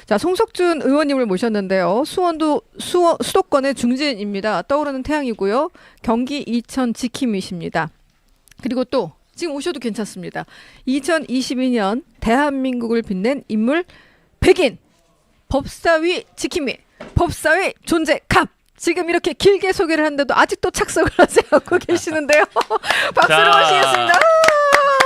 자, 송석준 의원님을 모셨는데요. 수도권의 중진입니다. 떠오르는 태양이고요. 경기 이천 지킴이십니다. 그리고 또 지금 오셔도 괜찮습니다. 2022년 대한민국을 빛낸 인물 백인 법사위 지킴이 법사위 존재 갑. 지금 이렇게 길게 소개를 하는데도 아직도 착석을 하지 않고 계시는데요. 박수로 모시겠습니다.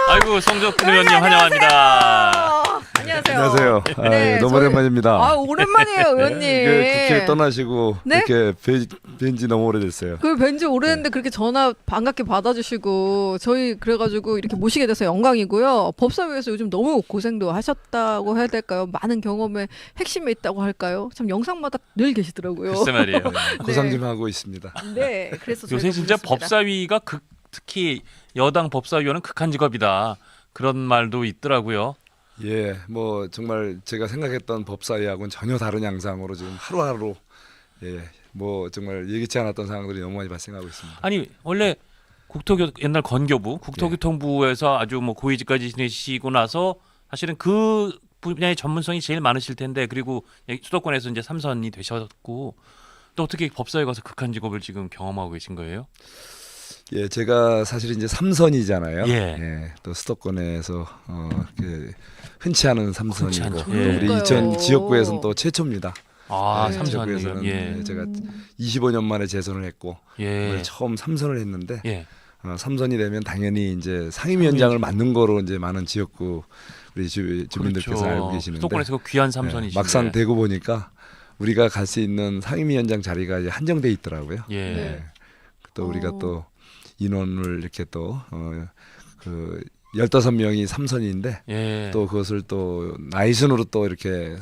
아이고, 송석준 의원님 환영합니다. 안녕하세요. 안녕하세요. 네, 너무 오랜만입니다. 아, 오랜만이에요, 의원님. 국회 떠나시고 네? 이렇게 뵌지 너무 오래됐어요. 그 왠지 오래됐는데 그렇게 전화 반갑게 받아주시고 저희 그래가지고 이렇게 모시게 돼서 영광이고요. 법사위에서 요즘 너무 고생도 하셨다고 해야 될까요? 많은 경험의 핵심에 있다고 할까요? 참 영상마다 늘 계시더라고요. 글쎄 말이에요. 고상 좀 하고 있습니다. 네, 그래서 요새 저희가 진짜 모셨습니다. 법사위가 특히 여당 법사위원은 극한 직업이다. 그런 말도 있더라고요. 예, 뭐 정말 제가 생각했던 법사위하고는 전혀 다른 양상으로 지금 하루하루 뭐 정말 예기치 않았던 상황들이 너무 많이 발생하고 있습니다. 아니, 원래 옛날 건교부, 국토교통부에서 아주 뭐 고위직까지 지내시고 나서 사실은 그 분야의 전문성이 제일 많으실 텐데, 그리고 수도권에서 이제 3선이 되셨고, 또 어떻게 법사위 가서 극한 직업을 지금 경험하고 계신 거예요? 예, 제가 사실 이제 3선이잖아요. 예. 또 수도권에서 흔치 않은 3선이고 않죠. 또 예. 우리 그러니까요. 이천 지역구에서는 또 최초입니다. 아, 네. 3선. 지역구에서는 예. 제가 25년 만에 재선을 했고 예. 오늘 처음 3선을 했는데 예. 3선이 되면 당연히 이제 상임위원장을 맡는 거로 이제 많은 지역구 우리 주민들께서 그렇죠. 알고 계시는데 수도권에서 그 귀한 3선이신데. 막상 되고 보니까 우리가 갈 수 있는 상임위원장 자리가 이제 한정돼 있더라고요. 예. 네. 또 우리가 또 인원을 이렇게 또 그 15명이 3선인데 예. 또 그것을 또 나이순으로 또 이렇게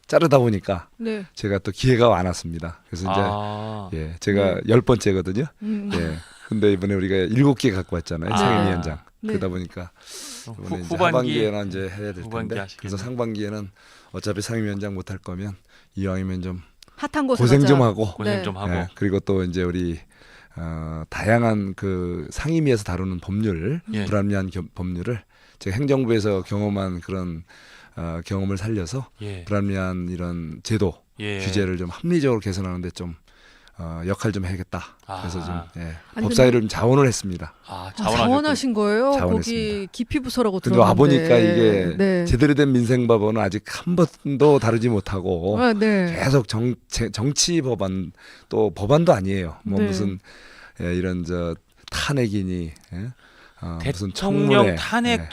자르다 보니까 네. 제가 또 기회가 안 왔습니다. 그래서 이제 아. 제가 10번째거든요. 음. 예. 근데 이번에 우리가 7개 갖고 왔잖아요. 아. 상임위원장. 네. 그러다 보니까 이번에 이제 후반기에 하반기에나 이제 해야 될 후반기 텐데 하시겠네요. 그래서 상반기에는 어차피 상임위원장 못 할 거면 이왕이면 좀 핫한 곳에 고생 가자. 좀 하고 고생 네. 좀 하고. 예, 그리고 또 이제 우리 다양한 그 상임위에서 다루는 법률, 예. 불합리한 법률을 제가 행정부에서 경험한 그런 경험을 살려서 예. 불합리한 이런 제도 예. 규제를 좀 합리적으로 개선하는데 좀 역할 좀 해야겠다. 아. 그래서 좀 아니, 법사위를 좀 자원을 했습니다. 아, 자원하신 거예요? 거기 자원했습니다. 기피 부서라고 근데 들었는데. 와 보니까 이게 네. 제대로 된 민생법원은 아직 한 번도 다루지 못하고 아, 네. 계속 정치 법안 또 법안도 아니에요. 뭐 네. 무슨 이런 탄핵이니 무슨 대통령 청문회, 탄핵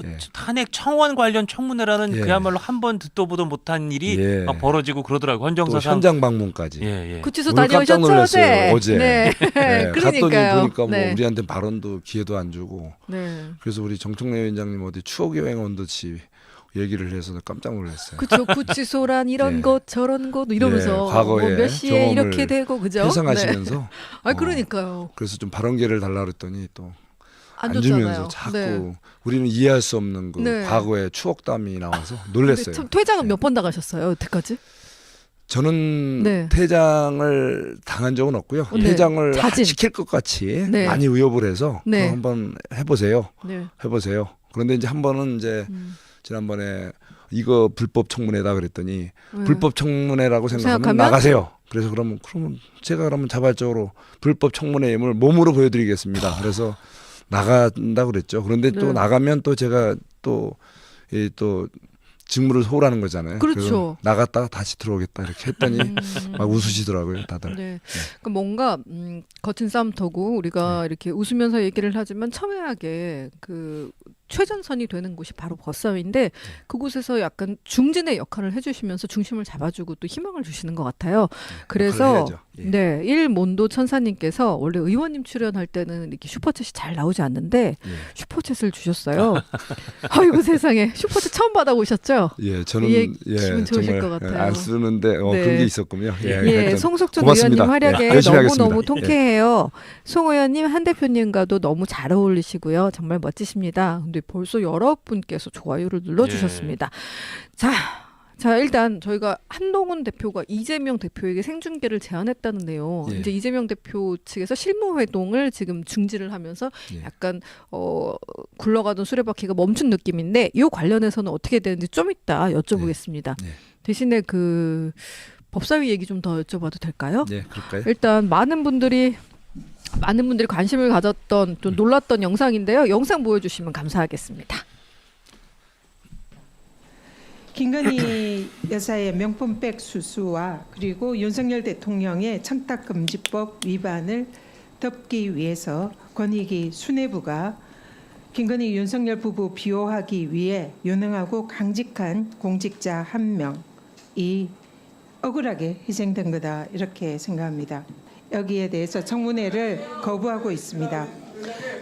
예. 탄핵 청원 관련 청문회라는 예. 그야말로 한 번 듣도 보도 못한 일이 예. 막 벌어지고 그러더라고요. 또 헌정사상. 현장 방문까지. 예, 예. 구치소 오늘 깜짝 다녀오셨죠? 놀랐어요. 어제. 네. 갔더니 그러니까요. 보니까 뭐 네. 우리한테 발언도 기회도 안 주고 네. 그래서 우리 정청래 위원장님 어디 추억 여행 온 듯이 얘기를 해서 깜짝 놀랐어요. 그쵸. 구치소란 이런 예. 곳 저런 곳 이러면서 예, 과거에 뭐 몇 시에 경험을 이렇게 되고 그죠? 네. 회상하시면서 아 그러니까요. 그래서 좀 발언기회를 달라 그랬더니 또 안 안 줬잖아요. 주면서 자꾸 네. 우리는 이해할 수 없는 그 네. 과거의 추억담이 나와서 근데 놀랐어요. 참 퇴장은 몇 번 나가셨어요? 여태까지? 저는 네. 퇴장을 당한 적은 없고요. 네. 퇴장을 자진. 시킬 것 같이 네. 많이 의협을 해서 네. 그럼 한번 해보세요. 네. 그런데 이제 한 번은 이제 지난번에 이거 불법 청문회다 그랬더니 네. 불법 청문회라고 생각하면 생각하면? 나가세요. 그래서 그러면 제가 그러면 자발적으로 불법 청문회임을 몸으로 보여드리겠습니다. 그래서 나간다 그랬죠. 그런데 또 네. 나가면 또 제가 또 직무를 소홀하는 거잖아요. 그렇죠. 그래서 나갔다가 다시 들어오겠다 이렇게 했더니 막 웃으시더라고요, 다들. 네. 그러니까 뭔가 거친 싸움터고 우리가 이렇게 웃으면서 얘기를 하지만 첨예하게 그 최전선이 되는 곳이 바로 법사위인데 그곳에서 약간 중진의 역할을 해주시면서 중심을 잡아주고 또 희망을 주시는 것 같아요. 그래서 역할을 해야죠. 예. 네, 일몬도 천사님께서 원래 의원님 출연할 때는 이렇게 슈퍼챗이 잘 나오지 않는데 예. 슈퍼챗을 주셨어요. 아이고 세상에 슈퍼챗 처음 받아오셨죠? 예, 저는 예, 기분 좋으실 정말 것 같아요. 안 쓰는데 네. 그런 게 있었군요. 예, 하여튼 송석준 고맙습니다. 의원님 활약에 예, 열심히 너무너무 하겠습니다. 통쾌해요. 송 의원님, 한 대표님과도 너무 잘 어울리시고요. 정말 멋지십니다. 근데 벌써 여러분께서 좋아요를 눌러주셨습니다. 자, 일단 저희가 한동훈 대표가 이재명 대표에게 생중계를 제안했다는데요. 예. 이제 이재명 대표 측에서 실무회동을 지금 중지를 하면서 예. 약간 굴러가던 수레바퀴가 멈춘 느낌인데 이 관련해서는 어떻게 되는지 좀 이따 여쭤보겠습니다. 예. 대신에 그 법사위 얘기 좀 더 여쭤봐도 될까요? 네, 그럴까요? 일단 많은 분들이 관심을 가졌던 좀 놀랐던 영상인데요. 영상 보여주시면 감사하겠습니다. 김건희 여사의 명품백 수수와 그리고 윤석열 대통령의 청탁금지법 위반을 덮기 위해서 권익위 수뇌부가 김건희 윤석열 부부 비호하기 위해 유능하고 강직한 공직자 한 명이 억울하게 희생된 거다 이렇게 생각합니다. 여기에 대해서 청문회를 거부하고 있습니다.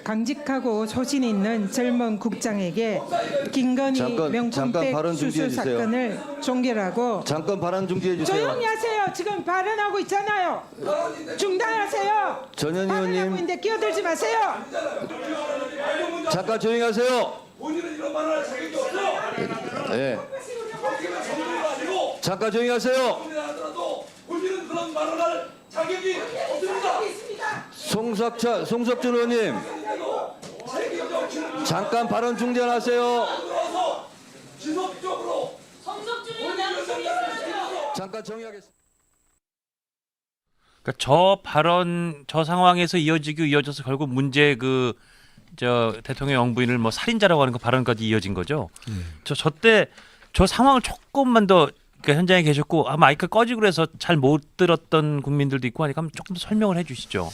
강직하고 소신 있는 젊은 국장에게 김건희 잠깐 명품백 발언 수수 중지해 주세요. 사건을 종결하고 잠깐 발언 중지해 주세요. 조용히 하세요. 지금 발언하고 있잖아요. 중단하세요. 전현 발언하고 의원님 있는데 끼어들지 마세요. 잠깐 조용히 하세요. 네. 잠깐 조용히 하세요. 송석준 의원님 잠깐 발언 중단하세요. 잠깐 정의하겠습니다. 그러니까 저 발언 저 상황에서 이어져서 결국 문제 저 대통령 영부인을 뭐 살인자라고 하는 그 발언까지 이어진 거죠. 저때 저 상황을 조금만 더 그러니까 현장에 계셨고 마이크 꺼지고 그래서 잘 못 들었던 국민들도 있고 하니까 조금 더 설명을 해주시죠.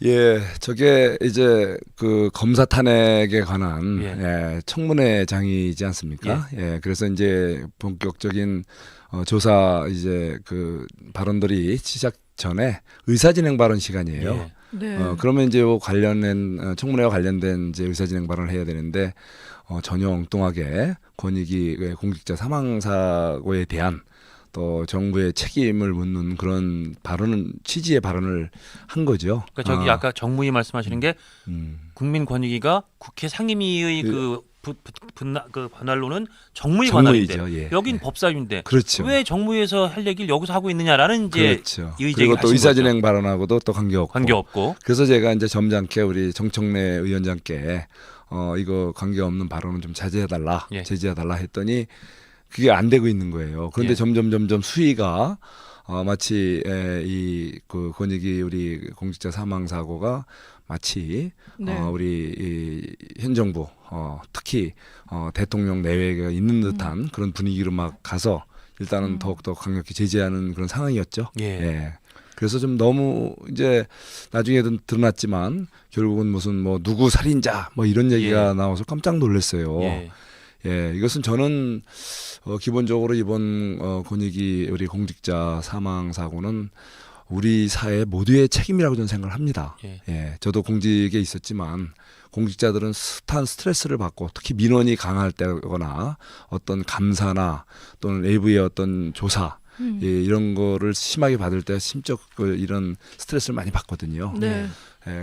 예, 저게 이제 그 검사 탄핵에 관한 예. 청문회장이지 않습니까? 예, 그래서 이제 본격적인 조사 이제 그 발언들이 시작 전에 의사진행 발언 시간이에요. 예. 네. 그러면 이제 요 관련된 청문회와 관련된 이제 의사진행 발언을 해야 되는데 전혀 엉뚱하게 권익위 공직자 사망 사고에 대한 또 정부의 책임을 묻는 그런 취지의 발언을 한 거죠. 그러니까 저기 아까 정무위 말씀하시는 게 국민권익위가 국회 상임위의 그 관할로는 정무위 관할인데 정무위죠. 예. 여긴 법사위인데 그렇죠. 왜 정무위에서 할 얘기를 여기서 하고 있느냐라는 이제 그렇죠. 의제를 그리고 또 하신 의사진행 발언하고도 또 관계없고. 관계없고. 그래서 제가 이제 점잖게 우리 정청래 위원장께 이거 관계없는 발언은 좀 자제해달라, 예. 제지해달라 했더니 그게 안 되고 있는 거예요. 그런데 예. 점점 수위가 마치 그 권익위 우리 공직자 사망 사고가 마치 네. 우리 현 정부 특히 대통령 내외가 있는 듯한 그런 분위기로 막 가서 일단은 더욱더 강력히 제재하는 그런 상황이었죠. 예. 그래서 좀 너무 이제 나중에도 드러났지만 결국은 무슨 뭐 누구 살인자 뭐 이런 얘기가 예. 나와서 깜짝 놀랐어요. 예. 예, 이것은 저는 기본적으로 이번 권익위 우리 공직자 사망 사고는 우리 사회 모두의 책임이라고 저는 생각을 합니다. 예. 저도 공직에 있었지만 공직자들은 숱한 스트레스를 받고 특히 민원이 강할 때거나 어떤 감사나 또는 내부의 어떤 조사 이런 거를 심하게 받을 때 심적 이런 스트레스를 많이 받거든요. 네.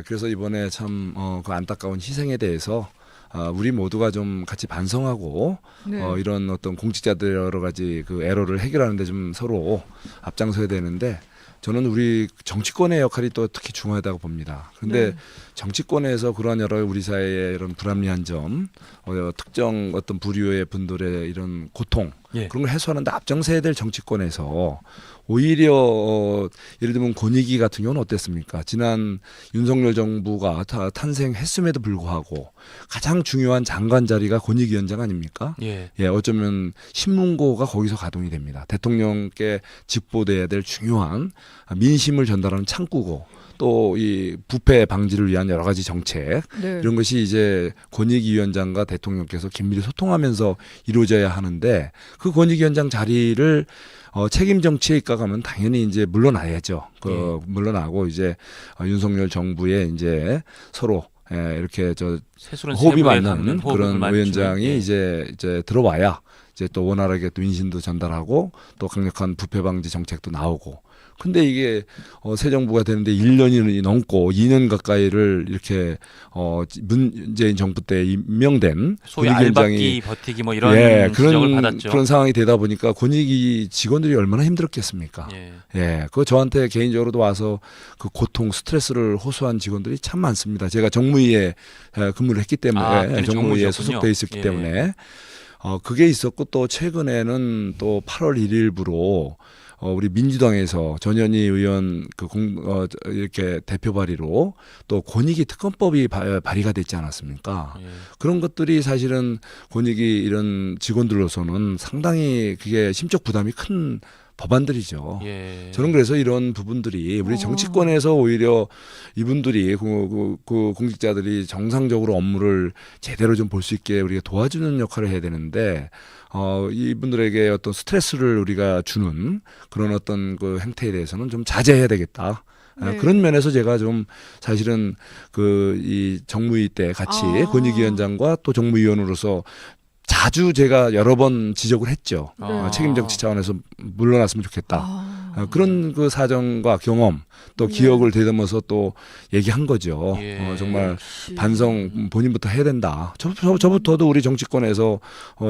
그래서 이번에 참 그 안타까운 희생에 대해서 우리 모두가 좀 같이 반성하고 네. 이런 어떤 공직자들 여러 가지 그 에러를 해결하는데 좀 서로 앞장서야 되는데 저는 우리 정치권의 역할이 또 특히 중요하다고 봅니다. 그런데 네. 정치권에서 그러한 여러 우리 사회의 이런 불합리한 점, 특정 어떤 부류의 분들의 이런 고통 예. 그런 걸 해소하는데 앞장서야 될 정치권에서 오히려 예를 들면 권익위 같은 경우는 어땠습니까? 지난 윤석열 정부가 탄생했음에도 불구하고 가장 중요한 장관 자리가 권익위원장 아닙니까? 예. 어쩌면 신문고가 거기서 가동이 됩니다. 대통령께 직보돼야 될 중요한 민심을 전달하는 창구고 또 이 부패 방지를 위한 여러 가지 정책 네. 이런 것이 이제 권익위원장과 대통령께서 긴밀히 소통하면서 이루어져야 하는데 그 권익위원장 자리를 책임 정치에 입각하면 당연히 이제 물러나야죠. 물러나고 이제 윤석열 정부에 이제 서로 이렇게 세술은 호흡이 세부에 맞는 담는 호흡을 그런 맞추는, 위원장이 예. 이제 들어와야 이제 또 원활하게 또 인신도 전달하고 또 강력한 부패 방지 정책도 나오고. 근데 이게 새 정부가 되는데 1년이 넘고 2년 가까이를 이렇게 문재인 정부 때 임명된 소위 권익위원장이 알박기 버티기 뭐 이런 지적을 받았죠. 그런 상황이 되다 보니까 권익위 직원들이 얼마나 힘들었겠습니까? 예. 그거 저한테 개인적으로도 와서 그 고통, 스트레스를 호소한 직원들이 참 많습니다. 제가 정무위에 근무를 했기 때문에 그때 정무위에 정무셨군요. 소속돼 있었기 예. 때문에 그게 있었고 또 최근에는 또 8월 1일부로 우리 민주당에서 전현희 의원 이렇게 대표 발의로 또 권익위 특검법이 발의가 됐지 않았습니까? 예. 그런 것들이 사실은 권익위 이런 직원들로서는 상당히 그게 심적 부담이 큰 법안들이죠. 예. 저는 그래서 이런 부분들이 우리 정치권에서 오히려 이분들이 그 공직자들이 정상적으로 업무를 제대로 좀 볼 수 있게 우리가 도와주는 역할을 해야 되는데 이분들에게 어떤 스트레스를 우리가 주는 그런 어떤 그 행태에 대해서는 좀 자제해야 되겠다. 네. 그런 면에서 제가 좀 사실은 이 정무위 때 같이 권익위원장과 또 정무위원으로서 자주 제가 여러 번 지적을 했죠. 네. 책임 정치 차원에서 물러났으면 좋겠다. 그런 그 사정과 경험 또 네. 기억을 되듬어서 또 얘기한 거죠. 예. 정말 역시. 반성 본인부터 해야 된다. 저부터도 우리 정치권에서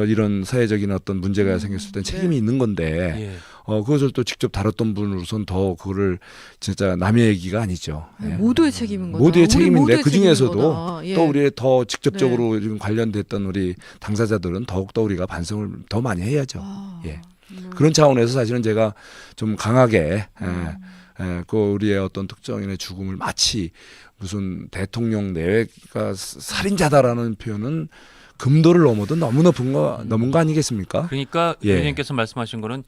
이런 사회적인 어떤 문제가 생겼을 땐 책임이 있는 건데 예. 그것을 또 직접 다뤘던 분으로선 더 그거를 진짜 남의 얘기가 아니죠. 예. 모두의 책임인 거다. 모두의 우리 책임인데 모두의 그 중에서도 책임인 거다. 예. 또 우리 더 직접적으로 지금 관련됐던 우리 당사자들은 더욱더 우리가 반성을 더 많이 해야죠. 예. 그런 차원에서 사실은 제가 좀 강하게 그 우리의 어떤 특정인의 죽음을 마치 무슨 대통령 내외가 살인자다라는 표현은 금도를 넘어도 너무 넘은 거 아니겠습니까? 그러니까 예. 의원님께서 말씀하신 거는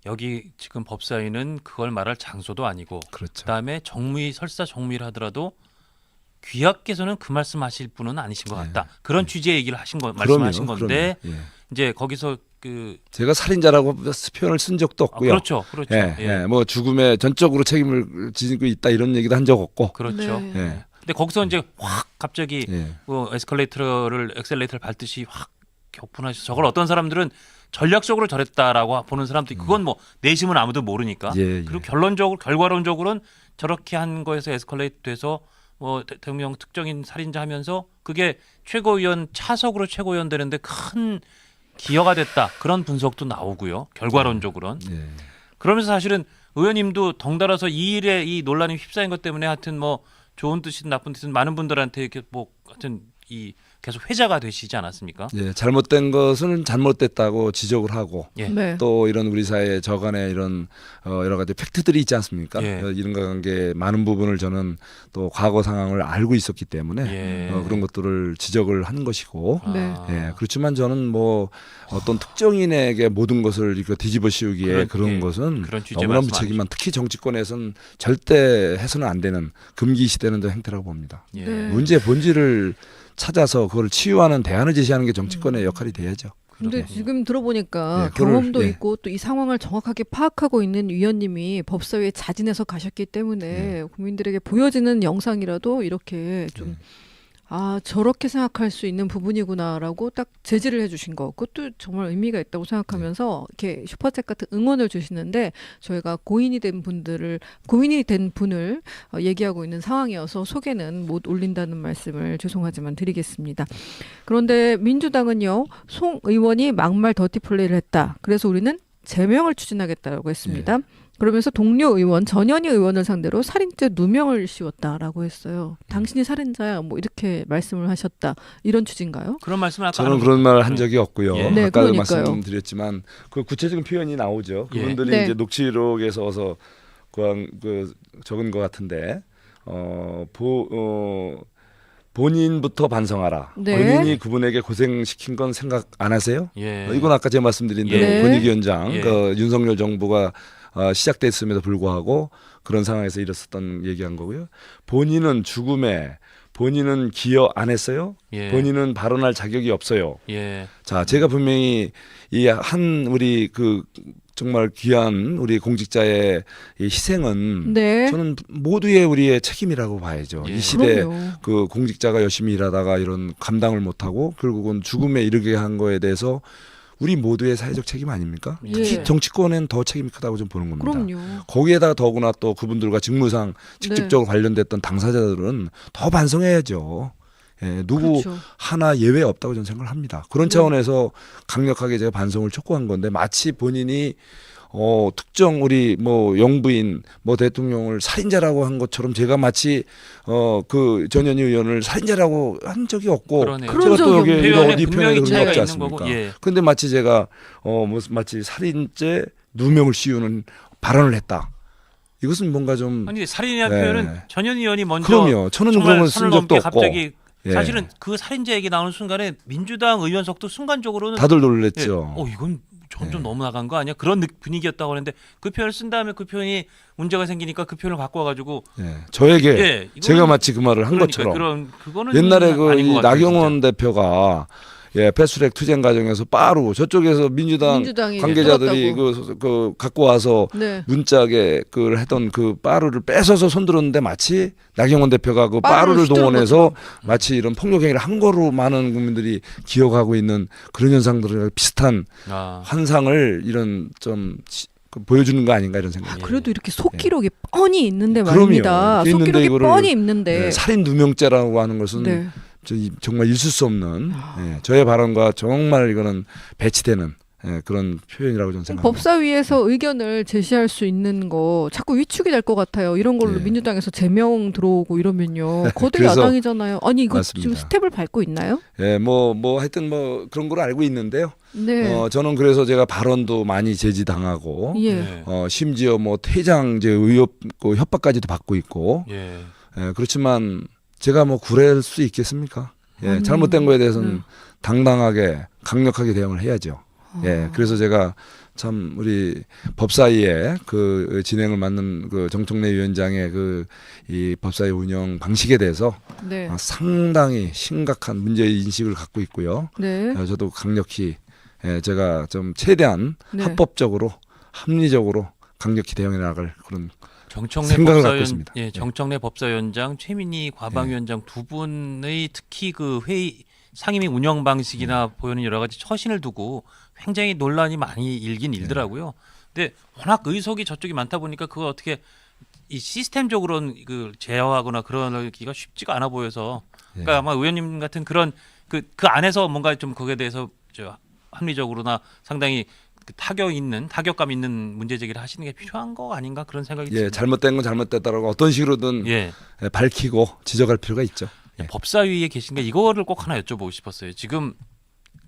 여기 지금 법사위는 그걸 말할 장소도 아니고 그렇죠. 그다음에 정무위 설사 정무위를 하더라도 귀하께서는 그 말씀하실 분은 아니신 것 같다. 그런 취지의 얘기를 하신 거 말씀하신 그럼요, 건데 그럼요. 예. 이제 거기서 그 제가 살인자라고 표현을 쓴 적도 없고요. 그렇죠, 그렇죠. 예, 예. 예. 뭐 죽음에 전적으로 책임을 지고 있다 이런 얘기도 한 적 없고. 그렇죠. 네. 예. 근데 거기서 이제 확 갑자기 예. 엑셀레이터를 밟듯이 확 격분하셔서 저걸 어떤 사람들은 전략적으로 저랬다라고 보는 사람도 있고 그건 뭐 내심은 아무도 모르니까. 예, 예. 그리고 결과론적으로는 저렇게 한 거에서 에스컬레이트 돼서 뭐 대통령 특정인 살인자 하면서 그게 최고위원 차석으로 최고위원 되는데 큰 기여가 됐다. 그런 분석도 나오고요. 결과론적으로는. 예. 그러면서 사실은 의원님도 덩달아서 이 일에 이 논란이 휩싸인 것 때문에 하여튼 뭐 좋은 뜻이든 나쁜 뜻이든 많은 분들한테 이렇게 뭐 하여튼 이 계속 회자가 되시지 않았습니까? 예, 잘못된 것은 잘못됐다고 지적을 하고 예. 네. 또 이런 우리 사회 저간의 이런 여러 가지 팩트들이 있지 않습니까? 예. 이런 관계 많은 부분을 저는 또 과거 상황을 알고 있었기 때문에 예. 그런 것들을 지적을 한 것이고 네. 예, 그렇지만 저는 뭐 어떤 특정인에게 모든 것을 이렇게 뒤집어 씌우기에 그런 예. 것은 그런 취지의 너무나 말씀 무책임한 특히 정치권에서는 절대 해서는 안 되는 금기시되는 행태라고 봅니다. 예. 네. 문제의 본질을 찾아서 그걸 치유하는 대안을 제시하는 게 정치권의 역할이 돼야죠. 근데 그러네요. 지금 들어보니까 네, 그걸, 경험도 예. 있고 또 이 상황을 정확하게 파악하고 있는 위원님이 법사위에 자진해서 가셨기 때문에 국민들에게 보여지는 영상이라도 이렇게 좀 저렇게 생각할 수 있는 부분이구나라고 딱 제지를 해주신 거 그것도 정말 의미가 있다고 생각하면서 이렇게 슈퍼챗 같은 응원을 주시는데 저희가 고인이 된 분을 얘기하고 있는 상황이어서 소개는 못 올린다는 말씀을 죄송하지만 드리겠습니다. 그런데 민주당은요 송 의원이 막말 더티 플레이를 했다. 그래서 우리는 제명을 추진하겠다고 했습니다. 그러면서 동료 의원 전현희 의원을 상대로 살인죄 누명을 씌웠다라고 했어요. 당신이 살인자야 뭐 이렇게 말씀을 하셨다. 이런 취지인가요? 그런 말씀을 아까 저는 하는 그런 말 한 네. 적이 없고요. 예. 네, 아까도 그러니까요. 말씀드렸지만 그 구체적인 표현이 나오죠. 예. 그분들이 네. 이제 녹취록에서 어서 그 적은 것 같은데 본인부터 반성하라. 네. 본인이 그분에게 고생시킨 건 생각 안 하세요? 예. 이건 아까 제가 말씀드린 대로 네. 권익위원장 예. 그 윤석열 정부가 시작됐음에도 불구하고 그런 상황에서 일었었던 얘기한 거고요. 본인은 죽음에 본인은 기여 안 했어요. 예. 본인은 발언할 자격이 없어요. 예. 자, 제가 분명히 이 한 우리 그 정말 귀한 우리 공직자의 이 희생은 네. 저는 모두의 우리의 책임이라고 봐야죠. 예. 이 시대 그럼요. 그 공직자가 열심히 일하다가 이런 감당을 못하고 결국은 죽음에 이르게 한 거에 대해서 우리 모두의 사회적 책임 아닙니까? 예. 특히 정치권엔 더 책임이 크다고 좀 보는 겁니다. 그럼요. 거기에다가 더구나 또 그분들과 직무상 직접적으로 관련됐던 당사자들은 더 반성해야죠. 예, 누구 그렇죠. 하나 예외 없다고 저는 생각을 합니다. 그런 차원에서 강력하게 제가 반성을 촉구한 건데 마치 본인이 특정 우리 뭐 영부인 뭐 대통령을 살인자라고 한 것처럼 제가 마치 그 전현희 의원을 살인자라고 한 적이 없고 그러네요. 그런 제가 적이 또 여기 없네요. 이런 표현에 이 분명히 표현에 차이가 의미없지 있는 않습니까? 거고, 예. 근데 마치 제가 마치 살인죄 누명을 씌우는 발언을 했다. 이것은 뭔가 좀 아니 살인이라는 네. 표현은 전현희 의원이 먼저 그럼요. 저는 정말 그런 건 선을 쓴 적도 넘게 없고 갑자기 예. 사실은 그 살인자 얘기 나오는 순간에 민주당 의원석도 순간적으로는 다들 예, 놀랬죠. 이건 점점 예. 너무 나간 거 아니야? 그런 분위기였다고 하는데 그 표현을 쓴 다음에 그 표현이 문제가 생기니까 그 표현을 갖고 와가지고 예. 저에게 예, 이거는 제가 마치 그 말을 한 그러니까 것처럼 그거는 옛날에 그 아닌 것 이 같아요, 나경원 대표가 패스트트랙 투쟁 과정에서 빠루 저쪽에서 민주당이 관계자들이 뚫었다고. 그 갖고 와서 네. 문짝에 그 했던 그 빠루를 뺏어서 손들었는데 마치 나경원 대표가 그 빠루를 빠루를 휘두른 동원해서 마치 이런 폭력 행위를 한 거로 많은 국민들이 기억하고 있는 그런 현상들과 비슷한 아, 환상을 이런 좀 보여주는 거 아닌가 이런 생각이. 그래도 이렇게 속기록이 뻔히 있는데 그럼요. 말입니다. 이렇게 있는데 속기록이 이거를 뻔히 있는데. 네, 살인 누명죄라고 하는 것은 네. 정말 있을 수 없는 저의 발언과 정말 이거는 배치되는 그런 표현이라고 저는 생각합니다. 법사위에서 의견을 제시할 수 있는 거 자꾸 위축이 될 것 같아요. 이런 걸로 예. 민주당에서 제명 들어오고 이러면요. 거대 그래서 야당이잖아요. 아니 이거 맞습니다. 지금 스텝을 밟고 있나요? 뭐 하여튼 뭐 그런 걸 알고 있는데요. 네. 저는 그래서 제가 발언도 많이 제지당하고 예. 네. 심지어 뭐 퇴장제 의혹 그 협박까지도 받고 있고 예. 그렇지만 제가 뭐 구릴 수 있겠습니까? 아니, 잘못된 거에 대해서는 네. 당당하게 강력하게 대응을 해야죠. 그래서 제가 참 우리 법사위의 그 진행을 맡는 그 정청래 위원장의 그 이 법사위 운영 방식에 대해서 네. 상당히 심각한 문제 인식을 갖고 있고요. 네. 저도 강력히 제가 좀 최대한 네. 합법적으로 합리적으로 강력히 대응해 나갈 그런 정청래 생각을 갖고 법사위원, 있습니다. 예, 정청래 법사위원장, 최민희 과방위원장 두 분의 특히 그 회의 상임위 운영 방식이나 보이는 여러 가지 처신을 두고 굉장히 논란이 많이 일긴 일더라고요. 근데 워낙 의석이 저쪽이 많다 보니까 그걸 어떻게 이 시스템적으로는 그 제어하거나 그러기가 쉽지가 않아 보여서 그러니까 아마 의원님 같은 그런 그 안에서 뭔가 좀 거기에 대해서 합리적으로나 상당히 그 타격감 있는 문제 제기를 하시는 게 필요한 거 아닌가 그런 생각이 듭니다. 잘못된 건 잘못됐다라고 어떤 식으로든 예. 밝히고 지적할 필요가 있죠. 법사위에 계신 게 이거를 꼭 하나 여쭤보고 싶었어요. 지금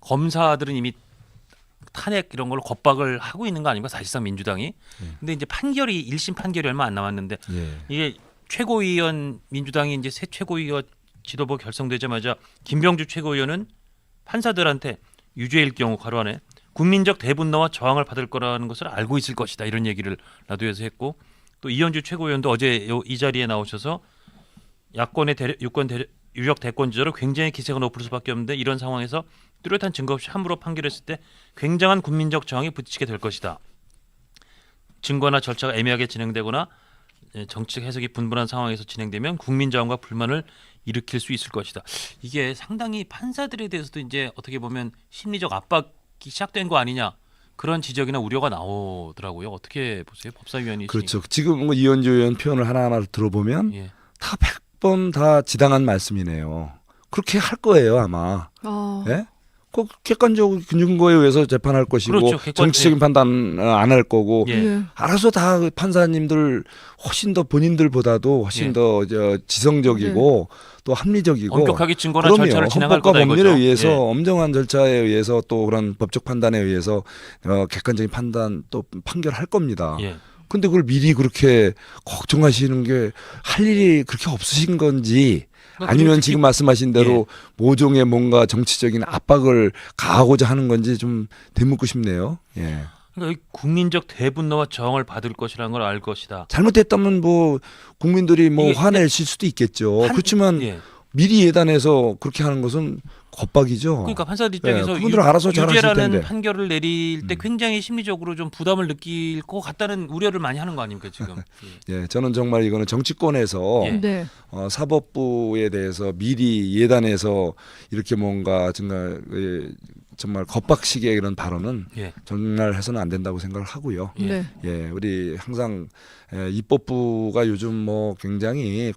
검사들은 이미 탄핵 이런 걸로 겁박을 하고 있는 거 아닙니까? 사실상 민주당이. 근데 이제 판결이 1심 판결이 얼마 안 남았는데 이게 최고위원 민주당이 이제 새 최고위원 지도부 결성되자마자 김병주 최고위원은 판사들한테 유죄일 경우 가로 안에 국민적 대분노와 저항을 받을 거라는 것을 알고 있을 것이다. 이런 얘기를 라디오에서 했고 또 이현주 최고위원도 어제 이 자리에 나오셔서 야권의 유력 대권 주자로 굉장히 기세가 높을 수밖에 없는데 이런 상황에서 뚜렷한 증거 없이 함부로 판결했을 때 굉장한 국민적 저항이 부딪히게 될 것이다. 증거나 절차가 애매하게 진행되거나 정치적 해석이 분분한 상황에서 진행되면 국민 저항과 불만을 일으킬 수 있을 것이다. 이게 상당히 판사들에 대해서도 이제 어떻게 보면 심리적 압박이 시작된 거 아니냐 그런 지적이나 우려가 나오더라고요. 어떻게 보세요, 법사위원이? 그렇죠. 지금 뭐 이현주 의원 표현을 하나하나 들어보면 예. 다 100번 다 지당한 말씀이네요. 그렇게 할 거예요 아마. 예? 꼭 객관적 근거에 의해서 재판할 것이고 그렇죠. 정치적인 판단 안 할 거고 예. 알아서 다 판사님들 훨씬 더 본인들보다도 훨씬 예. 더 지성적이고 또 합리적이고 엄격하게 증거나 그럼요. 절차를 진행할 헌법과 거다 법률에 이거죠. 의해서 예. 엄정한 절차에 의해서 또 그런 법적 판단에 의해서 객관적인 판단 또 판결할 겁니다. 예. 근데 그걸 미리 그렇게 걱정하시는 게 할 일이 그렇게 없으신 건지 아니면 지금 말씀하신 대로 모종의 뭔가 정치적인 압박을 가하고자 하는 건지 좀 되묻고 싶네요. 예. 그러니까 이 국민적 대분노와 저항을 받을 것이라는 걸 알 것이다. 잘못됐다면 뭐 국민들이 뭐 이게 화내실 수도 있겠죠. 그렇지만 예. 미리 예단해서 그렇게 하는 것은 겁박이죠. 그러니까 판사들 입장에서 그분들은 알아서 잘하실 유죄라는 텐데. 판결을 내릴 때 굉장히 심리적으로 좀 부담을 느낄 것 같다는 우려를 많이 하는 거 아닙니까 지금? 예, 저는 정말 이거는 정치권에서 예. 네. 사법부에 대해서 미리 예단해서 이렇게 뭔가 정말 겁박식의 이런 발언은 예. 정말 해서는 안 된다고 생각을 하고요. 네. 예, 우리 항상 입법부가 요즘 뭐 굉장히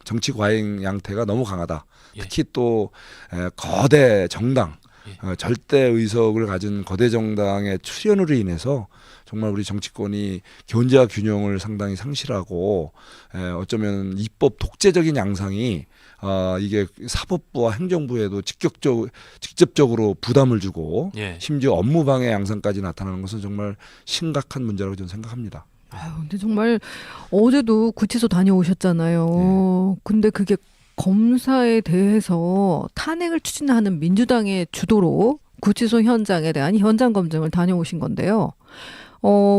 정치 과잉 양태가 너무 강하다. 예. 특히 또 거대 정당 절대 의석을 가진 거대 정당의 출현으로 인해서 정말 우리 정치권이 견제와 균형을 상당히 상실하고 어쩌면 입법 독재적인 양상이 이게 사법부와 행정부에도 직접적으로 부담을 주고 예. 심지어 업무 방해 양상까지 나타나는 것은 정말 심각한 문제라고 저는 생각합니다. 아유, 근데 정말 어제도 구치소 다녀오셨잖아요. 근데 그게 검사에 대해서 탄핵을 추진하는 민주당의 주도로 구치소 현장에 대한 현장 검증을 다녀오신 건데요.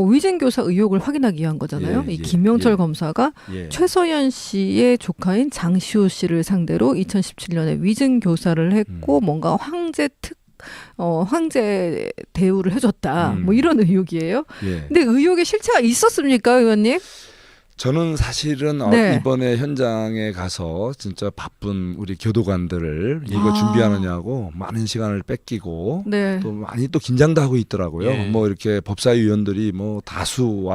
위증교사 의혹을 확인하기 위한 거잖아요. 예, 이 예, 김영철 예. 검사가 예. 최서연 씨의 조카인 장시호 씨를 상대로 2017년에 위증교사를 했고 뭔가 황제 대우를 해줬다. 뭐 이런 의혹이에요. 예. 근데 의혹의 실체가 있었습니까, 의원님? 저는 사실은 네. 이번에 현장에 가서 진짜 바쁜 우리 교도관들을 이거 아. 준비하느냐고 많은 시간을 뺏기고 네. 또 많이 또 긴장도 하고 있더라고요. 예. 뭐 이렇게 법사위원들이 뭐 다수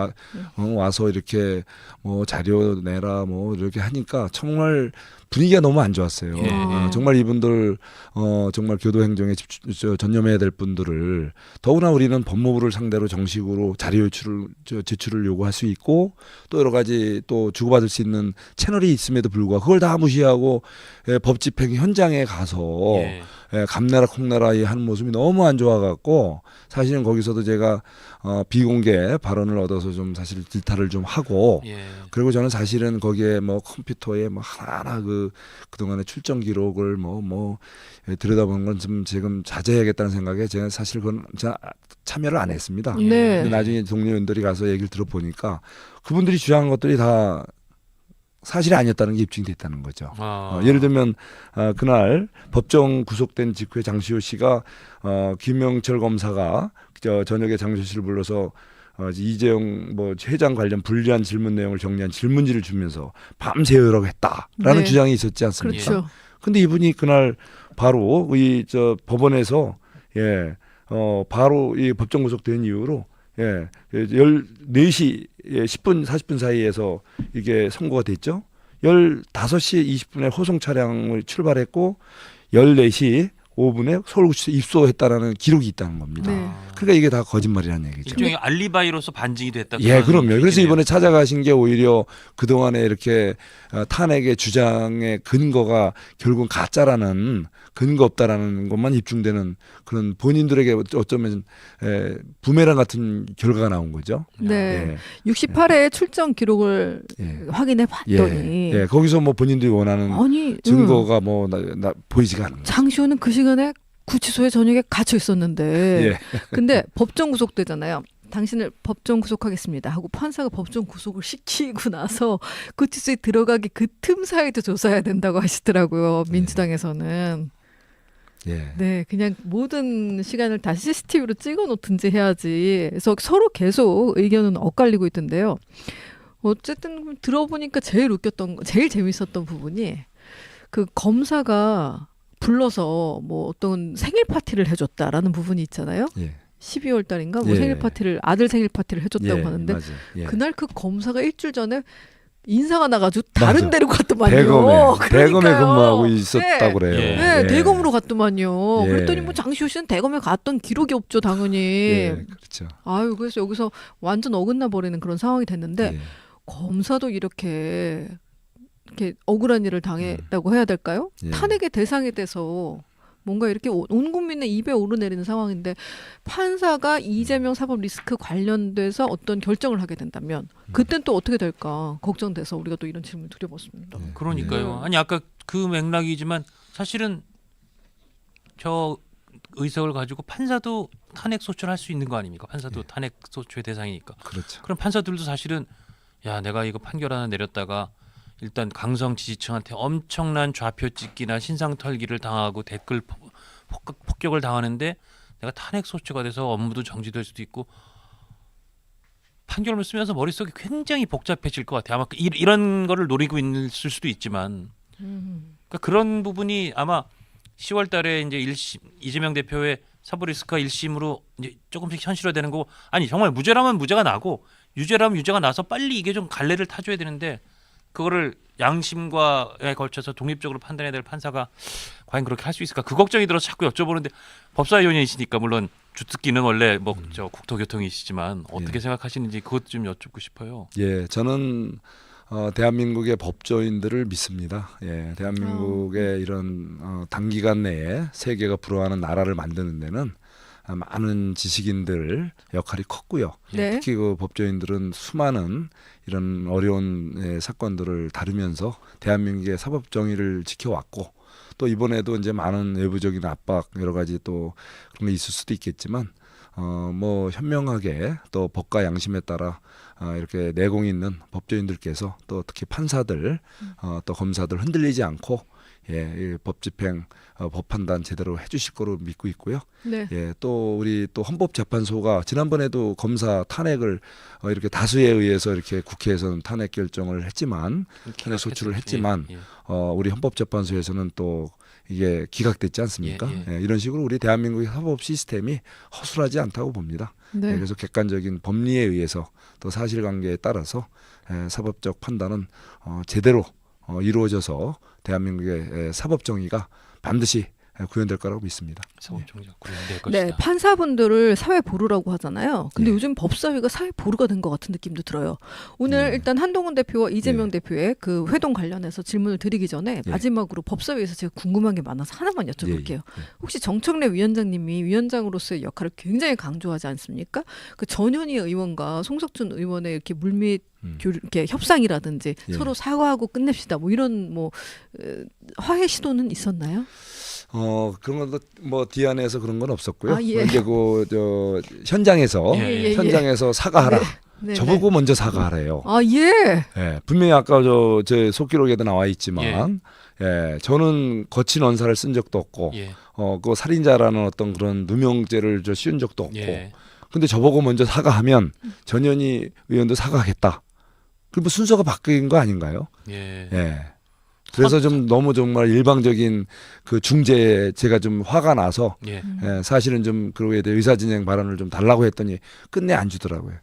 와서 이렇게 뭐 자료 내라 뭐 이렇게 하니까 정말 분위기가 너무 안 좋았어요. 예. 정말 이분들 정말 교도 행정에 전념해야 될 분들을 더구나 우리는 법무부를 상대로 정식으로 자료 제출을 요구할 수 있고 또 여러 가지 또 주고받을 수 있는 채널이 있음에도 불구하고 그걸 다 무시하고 법 집행 현장에 가서 예. 감내라 콩내라 하는 모습이 너무 안 좋아갖고 사실은 거기서도 제가 비공개 발언을 얻어서 좀 사실 질타를 좀 하고 예. 그리고 저는 사실은 거기에 뭐 컴퓨터에 뭐 하나하나 그동안의 출정 기록을 들여다보는 건 좀 지금 자제해야겠다는 생각에 제가 사실 그건 참여를 안 했습니다. 네. 근데 나중에 동료 의원들이 가서 얘기를 들어보니까 그분들이 주장한 것들이 다 사실이 아니었다는 게 입증됐다는 거죠. 예를 들면 그날 법정 구속된 직후에 장시호 씨가 김영철 검사가 저녁에 장시호 씨를 불러서 이재용 회장 관련 불리한 질문 내용을 정리한 질문지를 주면서 밤새 여러 했다라는 네. 주장이 있었지 않습니까? 그렇죠. 근데 이분이 그날 바로 법원에서 바로 이 법정 구속된 이후로 14시 10분 40분 사이에서 이게 선고가 됐죠. 15시 20분에 호송 차량을 출발했고 14시 5분에 서울구치소 입소했다라는 기록이 있다는 겁니다. 네. 그러니까 이게 다 거짓말이라는 얘기죠. 일종의 알리바이로서 반증이 됐다. 예, 그런 그럼요. 그래서 얘기네요. 이번에 찾아가신 게 오히려 그동안에 이렇게 탄핵의 주장의 근거가 결국은 가짜라는 근거 없다라는 것만 입증되는 그런 본인들에게 어쩌면 부메랑 같은 결과가 나온 거죠. 네. 68회 출정 기록을 예. 확인해 봤더니 예, 거기서 뭐 본인들이 원하는 아니 증거가 뭐 보이지가 않는 거죠. 장시호는 그 시간에 구치소에 저녁에 갇혀 있었는데 예. 근데 법정 구속되잖아요. 당신을 법정 구속하겠습니다 하고 판사가 법정 구속을 시키고 나서 구치소에 들어가기 그 틈 사이도 조사해야 된다고 하시더라고요. 민주당에서는. 예. 네, 그냥 모든 시간을 다 CCTV로 찍어 놓든지 해야지. 그래서 서로 계속 의견은 엇갈리고 있던데요. 어쨌든 들어보니까 제일 재밌었던 부분이 그 검사가 불러서 뭐 어떤 생일 파티를 해줬다라는 부분이 있잖아요. 예. 12월 달인가 뭐 예. 생일 파티를 아들 생일 파티를 해줬다고 예, 하는데 맞아요. 예. 그날 그 검사가 일주일 전에 인사가 나가지고 다른 맞아. 데로 갔더만요. 대검에 그러니까요. 근무하고 있었다고 네. 그래요. 예. 네, 예. 대검으로 갔더만요. 예. 그랬더니 뭐 장시호 씨는 대검에 갔던 기록이 없죠, 당연히. 예, 그렇죠. 아유, 그래서 여기서 완전 어긋나 버리는 그런 상황이 됐는데 예. 검사도 이렇게 억울한 일을 당했다고 해야 될까요? 예. 탄핵의 대상이 돼서 뭔가 이렇게 온 국민의 입에 오르내리는 상황인데 판사가 이재명 사법 리스크 관련돼서 어떤 결정을 하게 된다면 그땐 또 어떻게 될까 걱정돼서 우리가 또 이런 질문을 드려봤습니다. 예. 그러니까요. 예. 아니 아까 그 맥락이지만 사실은 저 의석을 가지고 판사도 탄핵 소추할 수 있는 거 아닙니까? 판사도 예. 탄핵 소추의 대상이니까. 그렇죠. 그럼 판사들도 사실은 야 내가 이거 판결 하나 내렸다가 일단 강성 지지층한테 엄청난 좌표 찍기나 신상 털기를 당하고 댓글 폭격을 당하는데 내가 탄핵 소추가 돼서 업무도 정지될 수도 있고 판결문을 쓰면서 머릿속이 굉장히 복잡해질 것 같아요. 아마 이런 거를 노리고 있을 수도 있지만 그러니까 그런 부분이 아마 10월 달에 이제 1심 이재명 대표의 사법 리스크가 1심으로 이제 조금씩 현실화되는 거고 아니 정말 무죄라면 무죄가 나고 유죄라면 유죄가 나서 빨리 이게 좀 갈래를 타줘야 되는데 그거를 양심과에 걸쳐서 독립적으로 판단해야 될 판사가 과연 그렇게 할 수 있을까? 그 걱정이 들어서 자꾸 여쭤보는데 법사위원이시니까 물론 주특기는 원래 뭐 저 국토교통이시지만 어떻게 생각하시는지 그것 좀 여쭙고 싶어요. 예, 저는 대한민국의 법조인들을 믿습니다. 예, 대한민국의 이런 단기간 내에 세계가 부러워하는 나라를 만드는 데는 많은 지식인들 역할이 컸고요. 네. 특히 그 법조인들은 수많은 이런 어려운 사건들을 다루면서 대한민국의 사법 정의를 지켜왔고 또 이번에도 이제 많은 외부적인 압박 여러 가지 또 그런 게 있을 수도 있겠지만 뭐 현명하게 또 법과 양심에 따라 이렇게 내공 있는 법조인들께서 또 특히 판사들 또 검사들 흔들리지 않고 이 법 집행 법 판단 제대로 해주실 거로 믿고 있고요. 네. 예, 또 우리 또 헌법재판소가 지난번에도 검사 탄핵을 이렇게 다수에 의해서 이렇게 국회에서는 탄핵 결정을 했지만 탄핵 소추를 했지만 예, 예. 우리 헌법재판소에서는 또 이게 기각됐지 않습니까? 예, 예, 이런 식으로 우리 대한민국의 사법 시스템이 허술하지 않다고 봅니다. 네. 예, 그래서 객관적인 법리에 의해서 또 사실관계에 따라서 사법적 판단은 제대로 이루어져서 대한민국의 사법 정의가 반드시 구현될 거라고 믿습니다. 사법정의가 구현될 것이다. 네, 판사분들을 사회 보루라고 하잖아요. 근데 예. 요즘 법사위가 사회 보루가 된 것 같은 느낌도 들어요. 오늘 예. 일단 한동훈 대표와 이재명 대표의 그 회동 관련해서 질문을 드리기 전에 예. 마지막으로 법사위에서 제가 궁금한 게 많아서 하나만 여쭤볼게요. 혹시 정청래 위원장님이 위원장으로서의 역할을 굉장히 강조하지 않습니까? 그 전현희 의원과 송석준 의원의 이렇게 물밑 이렇게 협상이라든지 예. 서로 사과하고 끝냅시다. 뭐 이런 뭐 화해 시도는 있었나요? 그런 것도 뭐 뒤안에서 그런 건 없었고요. 아, 예. 이제 그 현장에서 예, 현장에서 사과하라. 네, 저보고 먼저 사과하래요. 아 예. 예, 분명히 아까 제 속기록에도 나와 있지만 저는 거친 언사를 쓴 적도 없고 예. 그 살인자라는 어떤 그런 누명죄를 씌운 적도 없고 예. 근데 저보고 먼저 사과하면 전현희 의원도 사과하겠다. 그럼 뭐 순서가 바뀐 거 아닌가요? 예. 예. 그래서 좀 너무 정말 일방적인 그 중재에 제가 좀 화가 나서 예. 사실은 좀 그거에 대해 의사진행 발언을 좀 달라고 했더니 끝내 안 주더라고요.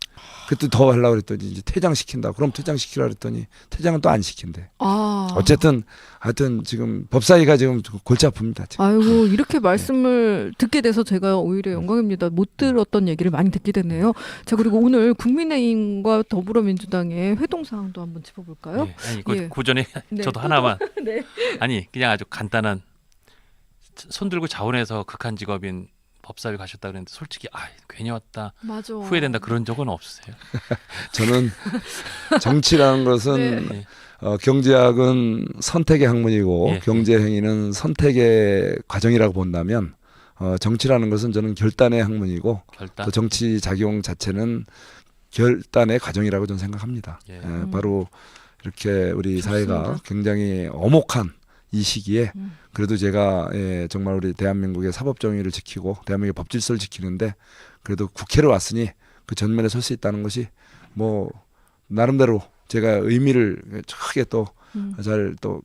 그때 더 하려고 그랬더니 이제 퇴장시킨다. 그럼 퇴장시키라 그랬더니 퇴장은 또 안 시킨대. 아. 어쨌든 하여튼 지금 법사위가 지금 골치 아픕니다. 지금. 아이고 이렇게 말씀을 듣게 돼서 제가 오히려 영광입니다. 못 들었던 얘기를 많이 듣게 됐네요. 자 그리고 오늘 국민의힘과 더불어민주당의 회동 사항도 한번 짚어볼까요? 예. 아니 그, 예. 그 전에 네. 저도 하나만 네. 아니 그냥 아주 간단한 손 들고 자원해서 극한 직업인 법사위 가셨다 그랬는데 솔직히 괜히 왔다 맞아. 후회된다 그런 적은 없으세요? 저는 정치라는 것은 네. 경제학은 선택의 학문이고 예. 경제행위는 선택의 과정이라고 본다면 정치라는 것은 저는 결단의 학문이고 결단. 또 정치 작용 자체는 결단의 과정이라고 저는 생각합니다. 예. 바로 이렇게 우리 사회가 좋습니다. 굉장히 엄혹한 이 시기에 그래도 제가 정말 우리 대한민국의 사법 정의를 지키고 대한민국의 법 질서를 지키는데 그래도 국회를 왔으니 그 전면에 설 수 있다는 것이 뭐 나름대로 제가 의미를 크게 또 잘 또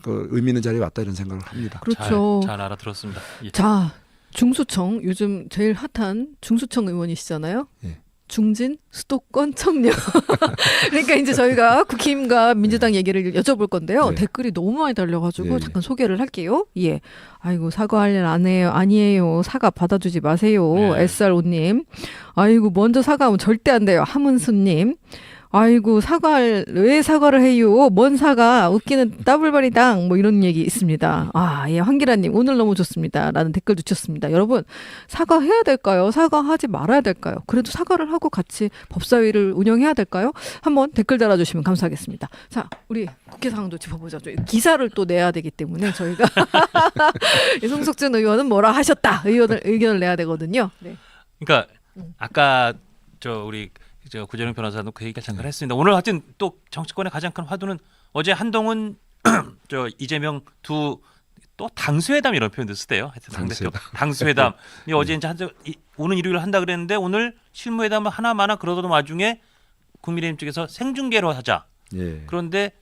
그 의미 있는 자리에 왔다 이런 생각을 합니다. 그렇죠. 잘 알아들었습니다. 예. 자 중수청 요즘 제일 핫한 중수청 의원이시잖아요. 예. 중진 수도권 청년. 그러니까 이제 저희가 국힘과 민주당 얘기를 여쭤볼 건데요. 네. 댓글이 너무 많이 달려가지고 예, 예. 잠깐 소개를 할게요. 예. 아이고 사과할 일 안 해요. 아니에요. 사과 받아주지 마세요. 네. SR5님. 아이고 먼저 사과하면 절대 안 돼요. 함은수님. 아이고 왜 사과를 해요? 뭔 사과? 웃기는 따블바리당 뭐 이런 얘기 있습니다. 예, 황기라님 오늘 너무 좋습니다. 라는 댓글 주셨습니다. 여러분 사과해야 될까요? 사과하지 말아야 될까요? 그래도 사과를 하고 같이 법사위를 운영해야 될까요? 한번 댓글 달아주시면 감사하겠습니다. 자, 우리 국회 상황도 짚어보자. 기사를 또 내야 되기 때문에 저희가 송석준 의원은 뭐라 하셨다 의견을 내야 되거든요. 네. 그러니까 아까 우리 구재룡 변호사도 그 얘기가 잠깐 했습니다. 오늘 하여튼 또 정치권의 가장 큰 화두는 어제 한동훈 이재명 또 당수회담 이런 표현도 쓰대요. 하여튼 상대적 당수회담. 어제 이제 오는 일요일 한다 그랬는데 오늘 실무회담을 하나마나 그러던 와중에 국민의힘 쪽에서 생중계로 하자. 예. 그런데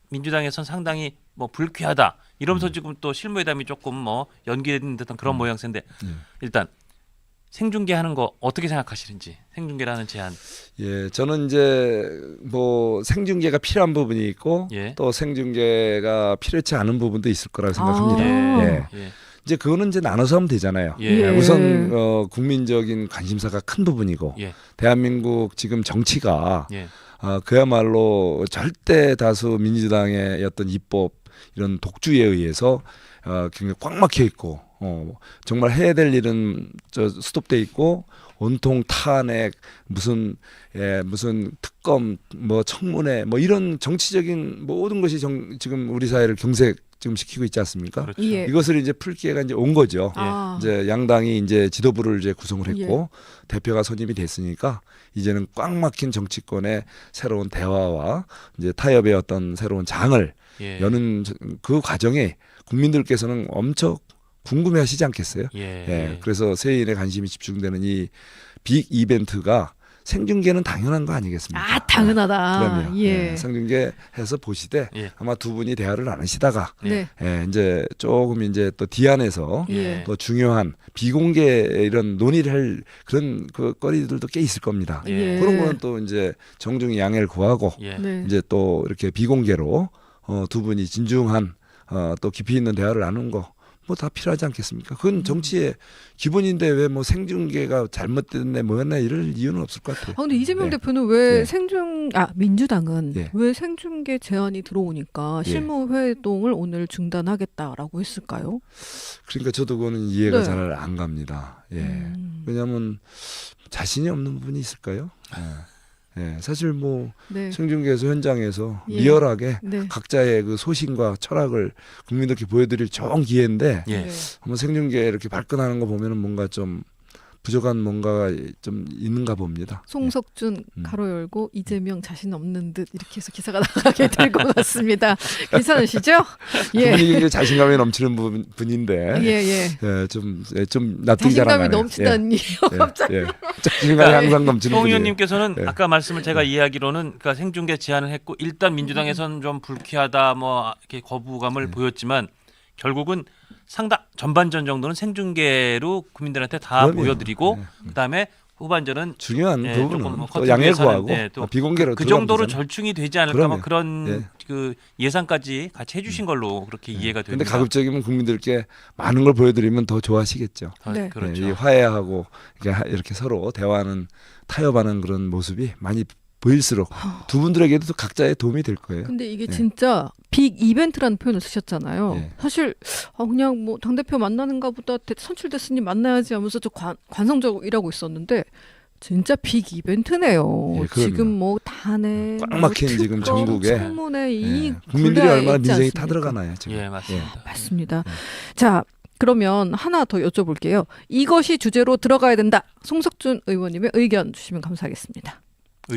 민주당에서는 상당히 뭐 불쾌하다. 이러면서 지금 또 실무회담이 조금 뭐 연기된 듯한 그런 모양새인데 일단 생중계하는 거 어떻게 생각하시는지 생중계라는 제안. 예, 저는 이제 뭐 생중계가 필요한 부분이 있고 예. 또 생중계가 필요치 않은 부분도 있을 거라고 생각합니다. 아. 예. 예. 이제 그거는 이제 나눠서 하면 되잖아요. 예. 예. 우선 국민적인 관심사가 큰 부분이고 예. 대한민국 지금 정치가 예. 그야말로 절대 다수 민주당의 어떤 입법 이런 독주에 의해서 굉장히 꽉 막혀 있고 정말 해야 될 일은 스톱돼 있고 온통 탄핵 무슨 특검 뭐 청문회 뭐 이런 정치적인 모든 것이 지금 우리 사회를 경색 지금 시키고 있지 않습니까? 그렇죠. 예. 이것을 이제 풀 기회가 이제 온 거죠. 아. 이제 양당이 이제 지도부를 이제 구성을 했고 대표가 선임이 됐으니까 이제는 꽉 막힌 정치권의 새로운 대화와 이제 타협의 어떤 새로운 장을 예. 여는 그 과정에 국민들께서는 엄청 궁금해하시지 않겠어요? 예. 그래서 세인의 관심이 집중되는 이 빅 이벤트가 생중계는 당연한 거 아니겠습니까? 아, 당연하다. 그럼요. 예. 생중계해서 보시되 예. 아마 두 분이 대화를 나누시다가 네. 이제 조금 이제 또 뒤안에서 예. 또 중요한 비공개 이런 논의를 할 그런 그 거리들도 꽤 있을 겁니다. 예. 그런 거는 또 이제 정중히 양해를 구하고 예. 네. 이제 또 이렇게 비공개로 두 분이 진중한 또 깊이 있는 대화를 나누는 거 뭐 다 필요하지 않겠습니까? 그건 정치의 기본인데 왜 뭐 생중계가 잘못됐네 뭐였나 이럴 이유는 없을 것 같아요. 아, 근데 이재명 예. 대표는 왜 예. 민주당은 예. 왜 생중계 제안이 들어오니까 예. 실무 회동을 오늘 중단하겠다라고 했을까요? 그러니까 저도 그거는 이해가 네. 잘 안 갑니다. 예. 왜냐하면 자신이 없는 부분이 있을까요? 사실 뭐 네. 생중계에서 현장에서 예. 리얼하게 네. 각자의 그 소신과 철학을 국민들께 보여드릴 좋은 기회인데 예. 네. 한번 생중계 이렇게 발끈하는 거 보면은 뭔가 좀 부족한 뭔가가 좀 있는가 봅니다. 송석준 음. 가로 열고 이재명 자신 없는 듯 이렇게 해서 기사가 나가게 될 것 같습니다. 괜찮으시죠? 예. 그분이 굉장히 자신감이 넘치는 분인데 예. 좀 납득이 잘 안 자신감이 가네요. 넘치다니. 자신감이 항상 넘치는 송 분이에요. 의원님께서는 예. 아까 말씀을 제가 이해하기로는 그러니까 생중계 제안을 했고 일단 민주당에서는 좀 불쾌하다 뭐 이렇게 거부감을 보였지만 결국은 상당 전반전 정도는 생중계로 국민들한테 다 그럼요. 보여드리고 네. 그다음에 후반전은 중요한 예, 부분은 조금 뭐 또 커튼 양해 위에서는, 구하고 예, 또 비공개로 그 들어가면 정도로 되잖아요. 절충이 되지 않을까 그럼요. 뭐 그런 예. 그 예상까지 같이 해주신 걸로 그렇게 이해가 근데 됩니다. 가급적이면 국민들께 많은 걸 보여드리면 더 좋아하시겠죠. 네. 그렇죠. 이 화해하고 이렇게 서로 대화하는 타협하는 그런 모습이 많이 보일수록 두 분들에게도 각자의 도움이 될 거예요. 근데 이게 예. 진짜 빅 이벤트라는 표현을 쓰셨잖아요. 예. 사실 그냥 뭐 당대표 만나는가 보다 선출됐으니 만나야지 하면서 저 관성적으로 일하고 있었는데 진짜 빅 이벤트네요. 예, 그럼요. 지금 뭐 탄핵, 꽉 막힌 뭐 지금 특검, 전국에 청문회 이 국민들이 분야에 얼마나 있지 민생이 않습니까? 타들어가나요 지금. 예, 맞습니다. 맞습니다. 자, 그러면 하나 더 여쭤볼게요. 이것이 주제로 들어가야 된다. 송석준 의원님의 의견 주시면 감사하겠습니다.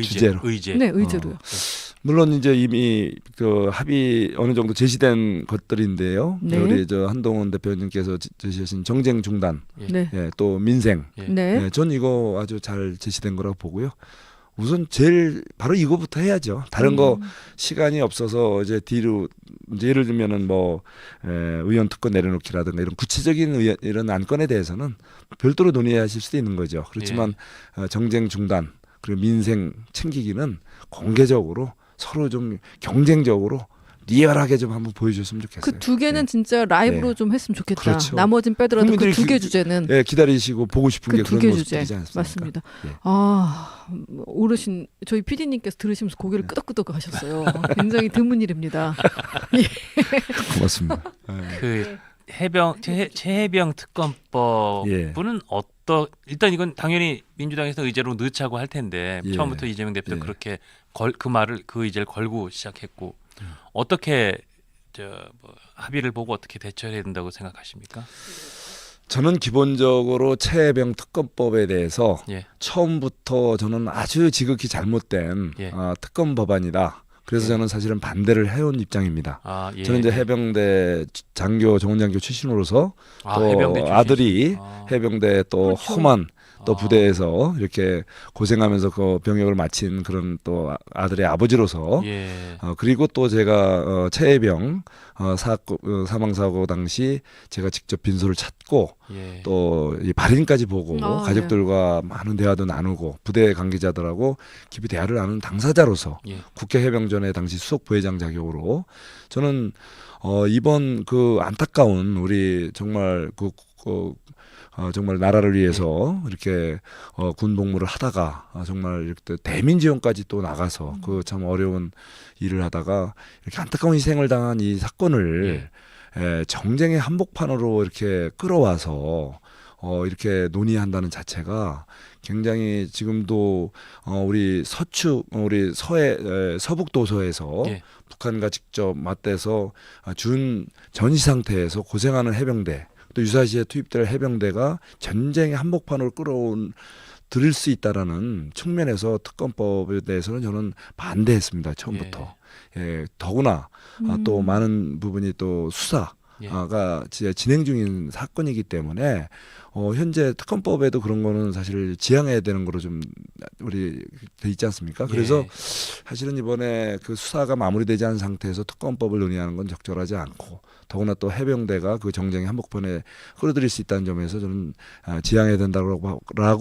주제로. 의제. 네, 의제로요. 물론 이제 이미 그 합의 어느 정도 제시된 것들인데요. 네. 우리 저 한동훈 대표님께서 제시하신 정쟁 중단, 네. 또 민생, 예. 네. 전 이거 아주 잘 제시된 거라고 보고요. 우선 제일 바로 이거부터 해야죠. 다른 거 시간이 없어서 이제 뒤로 이제 예를 들면은 뭐 의원 특권 내려놓기라든가 이런 구체적인 이런 안건에 대해서는 별도로 논의하실 수도 있는 거죠. 그렇지만 정쟁 중단 그리고 민생 챙기기는 공개적으로 서로 좀 경쟁적으로 리얼하게 좀 한번 보여줬으면 좋겠어요. 그 두 개는 진짜 라이브로 네. 좀 했으면 좋겠다. 그렇죠. 나머진 빼더라도 그 국민들이 두 개 주제는 기다리시고 보고 싶은 게 그 두 그런 개 주제 모습이지 않습니까? 맞습니다. 예. 어르신 저희 PD님께서 들으시면서 고개를 끄덕끄덕 하셨어요. 굉장히 드문 일입니다. 고맙습니다. 그 최해병 특검법은 일단 이건 당연히 민주당에서 의제로 넣자고 할 텐데 예. 처음부터 이재명 대표도 예. 그렇게 그 의제를 걸고 시작했고 어떻게 뭐 합의를 보고 어떻게 대처해야 된다고 생각하십니까? 저는 기본적으로 최해병 특검법에 대해서 예. 처음부터 저는 아주 지극히 잘못된 예. 특검 법안이다. 그래서 예. 저는 사실은 반대를 해온 입장입니다. 예. 저는 이제 해병대 정원장교 출신으로서 또 해병대 출신. 아들이 해병대 또 그렇죠. 험한 또 부대에서 이렇게 고생하면서 그 병역을 마친 그런 또 아들의 아버지로서 예. 그리고 또 제가 최혜병 사망 사고 당시 제가 직접 빈소를 찾고 예. 또 이 발인까지 보고 아, 가족들과 많은 대화도 나누고 부대 관계자들하고 깊이 대화를 나누는 당사자로서 예. 국회 해병전의 당시 수석 부회장 자격으로 저는 이번 그 안타까운 우리 정말 정말 나라를 위해서 이렇게 군 복무를 하다가 정말 이렇게 대민지원까지 또 나가서 그 참 어려운 일을 하다가 이렇게 안타까운 희생을 당한 이 사건을 정쟁의 한복판으로 이렇게 끌어와서 이렇게 논의한다는 자체가 굉장히 지금도 우리 우리 서북 도서에서 예. 북한과 직접 맞대서 준 전시 상태에서 고생하는 해병대 또 유사시에 투입될 해병대가 전쟁의 한복판으로 들일 수 있다라는 측면에서 특검법에 대해서는 저는 반대했습니다. 처음부터. 예, 더구나 또 많은 부분이 또 수사가 진행 중인 사건이기 때문에 현재 특검법에도 그런 거는 사실 지향해야 되는 거로 좀 우리 돼 있지 않습니까? 그래서 예. 사실은 이번에 그 수사가 마무리되지 않은 상태에서 특검법을 논의하는 건 적절하지 않고 더구나 또 해병대가 그 정쟁의 한복판에 끌어들일 수 있다는 점에서 저는 지향해야 된다고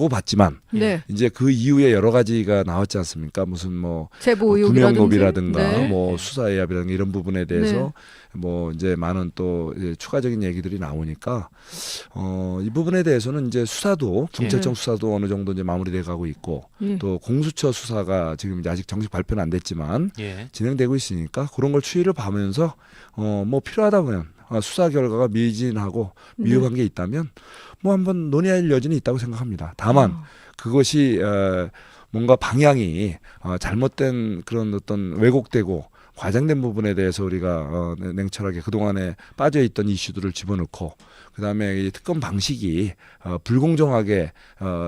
봤지만 네. 이제 그 이후에 여러 가지가 나왔지 않습니까? 무슨 뭐 제보 의혹이라든지 구명노비라든가 네. 뭐 수사해야비라든가 이런 부분에 대해서 뭐 이제 많은 또 추가적인 얘기들이 나오니까 이 부분에 대해서는 이제 수사도 경찰청 수사도 어느 정도 이제 마무리돼 가고 있고 예. 또 공수처 수사가 지금 이제 아직 정식 발표는 안 됐지만 예. 진행되고 있으니까 그런 걸 추이를 봐면서 뭐 필요하다 보면 수사 결과가 미진하고 미흡한 게 있다면 뭐 한번 논의할 여지는 있다고 생각합니다. 다만 그것이 뭔가 방향이 잘못된 그런 어떤 왜곡되고 과장된 부분에 대해서 우리가 냉철하게 그동안에 빠져있던 이슈들을 집어넣고 그다음에 이 특검 방식이 불공정하게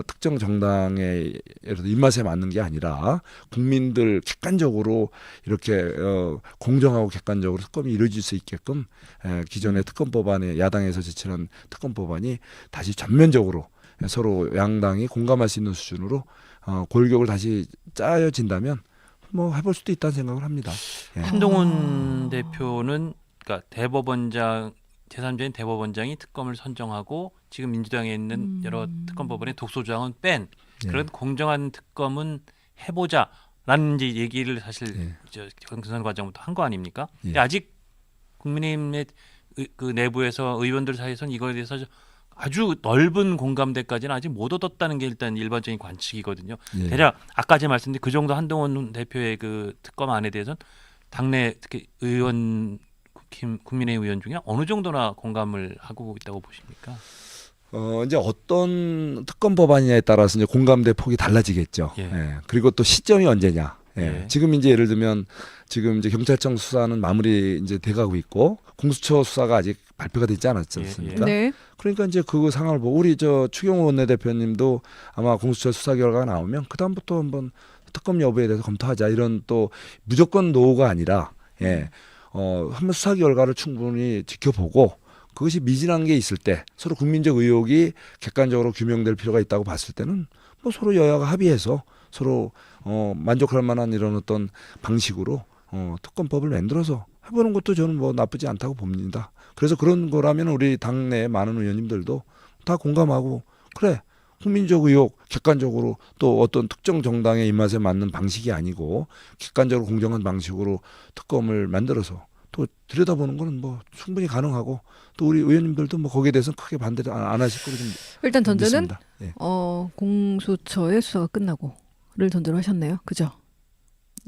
특정 정당의 예를 들어 입맛에 맞는 게 아니라 국민들 객관적으로 이렇게 공정하고 객관적으로 특검이 이루어질 수 있게끔 기존의 특검 법안에 야당에서 제출한 특검 법안이 다시 전면적으로 서로 양당이 공감할 수 있는 수준으로 골격을 다시 짜여진다면 뭐 해볼 수도 있다는 생각을 합니다. 예. 한동훈 대표는 그러니까 대법원장 제3자인 대법원장이 특검을 선정하고 지금 민주당에 있는 여러 특검 법원의 독소조항은 뺀 그런 공정한 특검은 해보자라는 이제 얘기를 사실 경선 과정부터 한 거 아닙니까? 근데 아직 국민의힘의 그 내부에서 의원들 사이에서는 이거에 대해서 아주 넓은 공감대까지는 아직 못 얻었다는 게 일단 일반적인 관측이거든요. 대략 아까 제가 말씀드린 그 정도 한동훈 대표의 그 특검안에 대해서는 당내 특히 의원 국민의힘 의원 중에 어느 정도나 공감을 하고 있다고 보십니까? 이제 어떤 특검 법안이냐에 따라서 이제 공감대 폭이 달라지겠죠. 예. 그리고 또 시점이 언제냐. 예. 지금 이제 예를 들면 지금 이제 경찰청 수사는 마무리 이제 돼가고 있고 공수처 수사가 아직 발표가 되지 않았지 않습니까? 네. 그러니까 이제 그 상황을 보고 우리 추경호 원내대표님도 아마 공수처 수사 결과가 나오면 그 다음부터 한번 특검 여부에 대해서 검토하자 이런 또 무조건 노가 아니라 한번 수사 결과를 충분히 지켜보고 그것이 미진한 게 있을 때 서로 국민적 의혹이 객관적으로 규명될 필요가 있다고 봤을 때는 뭐 서로 여야가 합의해서 서로 만족할 만한 이런 어떤 방식으로 특검법을 만들어서 해보는 것도 저는 뭐 나쁘지 않다고 봅니다. 그래서 그런 거라면 우리 당내 많은 의원님들도 다 공감하고 그래 국민적 의혹 객관적으로 또 어떤 특정 정당의 입맛에 맞는 방식이 아니고 객관적으로 공정한 방식으로 특검을 만들어서 또 들여다보는 거는 뭐 충분히 가능하고 또 우리 의원님들도 뭐 거기에 대해서 크게 반대를 안 하실 거로 좀 일단 전제는 믿습니다. 예. 공수처의 수사가 끝나고를 전제로 하셨네요. 그죠?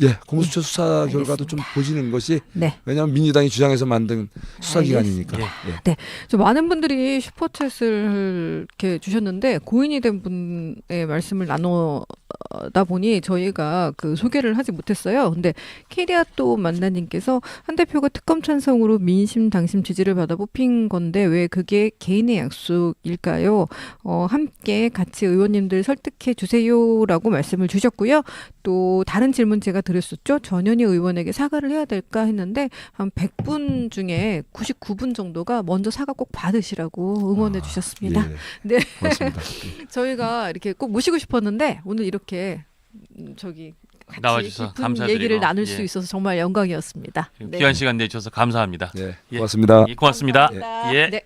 예, 공수처 수사 알겠습니다. 결과도 좀 보시는 것이 네. 왜냐하면 민주당이 주장해서 만든 수사기관이니까. 예. 저 많은 분들이 슈퍼챗을 이렇게 주셨는데 고인이 된 분의 말씀을 나눠 다 보니 저희가 그 소개를 하지 못했어요. 근데 캐리아또 만나님께서 한 대표가 특검 찬성으로 민심 당심 지지를 받아 뽑힌 건데 왜 그게 개인의 약속일까요? 함께 같이 의원님들 설득해 주세요라고 말씀을 주셨고요. 또 다른 질문 제가 드렸었죠. 전현희 의원에게 사과를 해야 될까 했는데 한 100분 중에 99분 정도가 먼저 사과 꼭 받으시라고 응원해 주셨습니다. 예, 네. 고맙습니다. 저희가 이렇게 꼭 모시고 싶었는데 오늘 이렇게 저기 같이 나와주셔서 깊은 감사드리고, 얘기를 나눌 예. 수 있어서 정말 영광이었습니다. 네. 귀한 시간 내주셔서 감사합니다. 네, 고맙습니다. 예, 고맙습니다. 감사합니다. 예. 네.